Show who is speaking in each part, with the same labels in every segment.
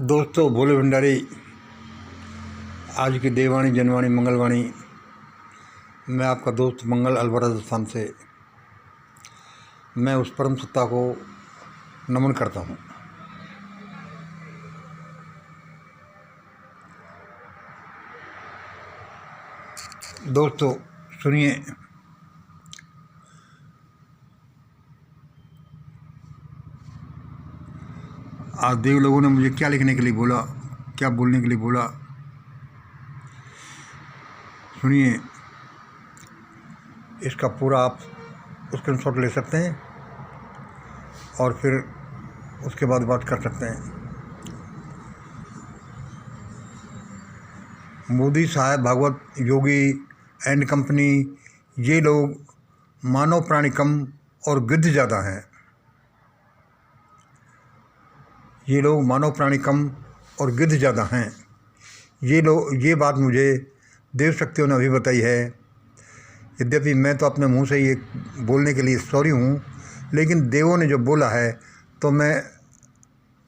Speaker 1: दोस्तों, भोले भंडारी आज की देववाणी जनवाणी मंगलवाणी। मैं आपका दोस्त मंगल अलवर स्थान से मैं उस परम सत्ता को नमन करता हूँ। दोस्तों सुनिए, आज देव लोगों ने मुझे क्या लिखने के लिए बोला, क्या बोलने के लिए बोला, सुनिए। इसका पूरा आप स्क्रीनशॉट ले सकते हैं और फिर उसके बाद बात कर सकते हैं। मोदी साहब, भागवत, योगी एंड कंपनी, ये लोग मानव प्राणी कम और गिद्ध ज़्यादा हैं। ये लोग मानव प्राणी कम और गिद्ध ज़्यादा हैं। ये बात मुझे देव शक्तियों ने अभी बताई है। यद्यपि मैं तो अपने मुंह से ये बोलने के लिए सॉरी हूँ, लेकिन देवों ने जो बोला है तो मैं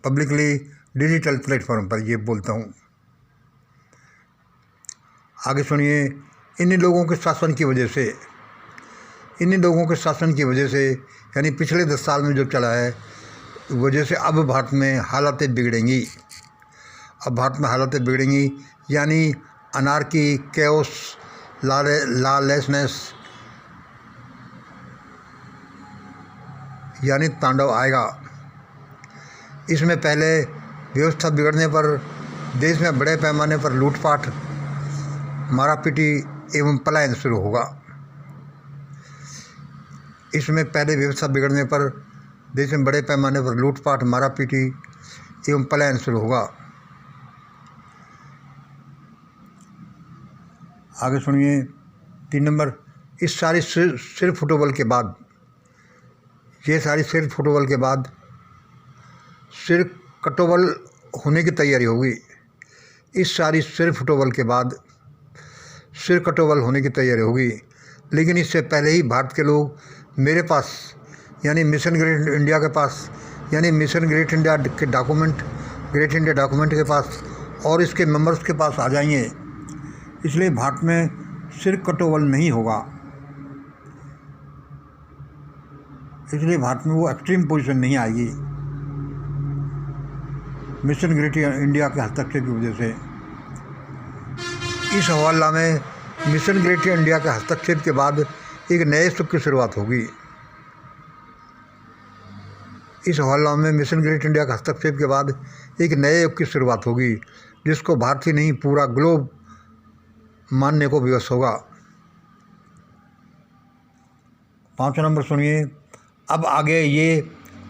Speaker 1: पब्लिकली डिजिटल प्लेटफॉर्म पर ये बोलता हूँ। आगे सुनिए। इन्हीं लोगों के शासन की वजह से यानी पिछले 10 साल में जो चला है, वजह से अब भारत में हालतें बिगड़ेंगी। अब भारत में हालतें बिगड़ेंगी यानी अनार्की, कैओस, लॉलेसनेस यानी तांडव आएगा। इसमें पहले व्यवस्था बिगड़ने पर देश में बड़े पैमाने पर लूटपाट, मारापीटी एवं पलायन शुरू होगा। इसमें पहले व्यवस्था बिगड़ने पर देश में बड़े पैमाने पर लूटपाट, मारापीटी एवं पलायन शुरू होगा। आगे सुनिए। 3 नंबर, इस सारी सिर फुटबॉल के बाद, सिर कटोबल होने की तैयारी होगी। इस सारी सिर फुटबॉल के बाद सिर कटोबल होने की तैयारी होगी। लेकिन इससे पहले ही भारत के लोग मेरे पास यानी मिशन ग्रेट इंडिया के पास, यानी मिशन ग्रेट इंडिया के डॉक्यूमेंट के पास और इसके मेंबर्स के पास आ जाएंगे। इसलिए भारत में सिर कटोबल नहीं होगा। इसलिए भारत में वो एक्सट्रीम पोजीशन नहीं आएगी मिशन ग्रेट इंडिया के हस्तक्षेप की वजह से। इस हवाला में मिशन ग्रेट इंडिया के हस्तक्षेप के बाद एक नए युग की शुरुआत होगी। इस हवाला में मिशन ग्रेट इंडिया के हस्तक्षेप के बाद एक नए युग की शुरुआत होगी, जिसको भारत ही नहीं पूरा ग्लोब मानने को विवश होगा। 5 नंबर सुनिए। अब आगे ये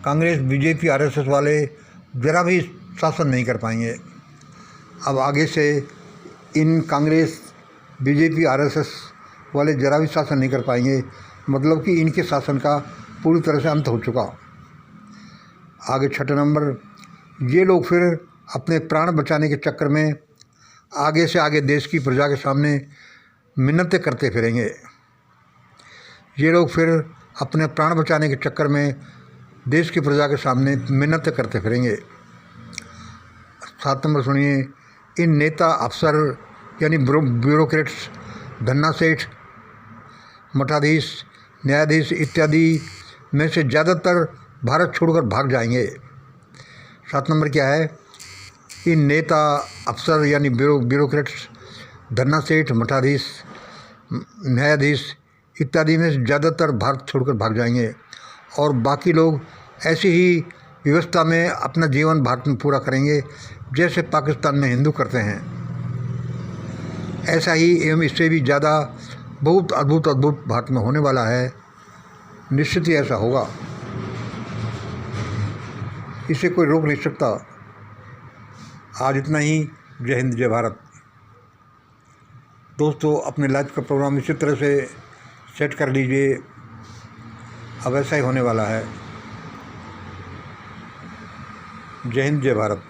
Speaker 1: कांग्रेस, बीजेपी, आरएसएस वाले जरा भी शासन नहीं कर पाएंगे। अब आगे से इन कांग्रेस, बीजेपी, आरएसएस वाले जरा भी शासन नहीं कर पाएंगे। मतलब कि इनके शासन का पूरी तरह से अंत हो चुका। आगे 6 नंबर, ये लोग फिर अपने प्राण बचाने के चक्कर में आगे से आगे देश की प्रजा के सामने मिन्नतें करते फिरेंगे। ये लोग फिर अपने प्राण बचाने के चक्कर में देश की प्रजा के सामने मिन्नतें करते फिरेंगे। 7 नंबर सुनिए। इन नेता, अफसर यानी ब्यूरोक्रेट्स, धन्ना सेठ, मठाधीश, न्यायाधीश इत्यादि में से ज़्यादातर भारत छोड़कर भाग जाएंगे। 7 नंबर क्या है? इन नेता, अफसर यानी ब्यूरोक्रेट्स, धन्ना सेठ, मठाधीश, न्यायाधीश इत्यादि में से ज़्यादातर भारत छोड़कर भाग जाएंगे और बाकी लोग ऐसी ही व्यवस्था में अपना जीवन भारत में पूरा करेंगे जैसे पाकिस्तान में हिंदू करते हैं। ऐसा ही एवं इससे भी ज़्यादा बहुत अद्भुत भारत में होने वाला है। निश्चित ही ऐसा होगा, इसे कोई रोक नहीं सकता। आज इतना ही। जय हिंद, जय भारत। दोस्तों, अपने लाइफ का प्रोग्राम इसी तरह से सेट कर लीजिए। अब ऐसा ही होने वाला है। जय हिंद, जय भारत।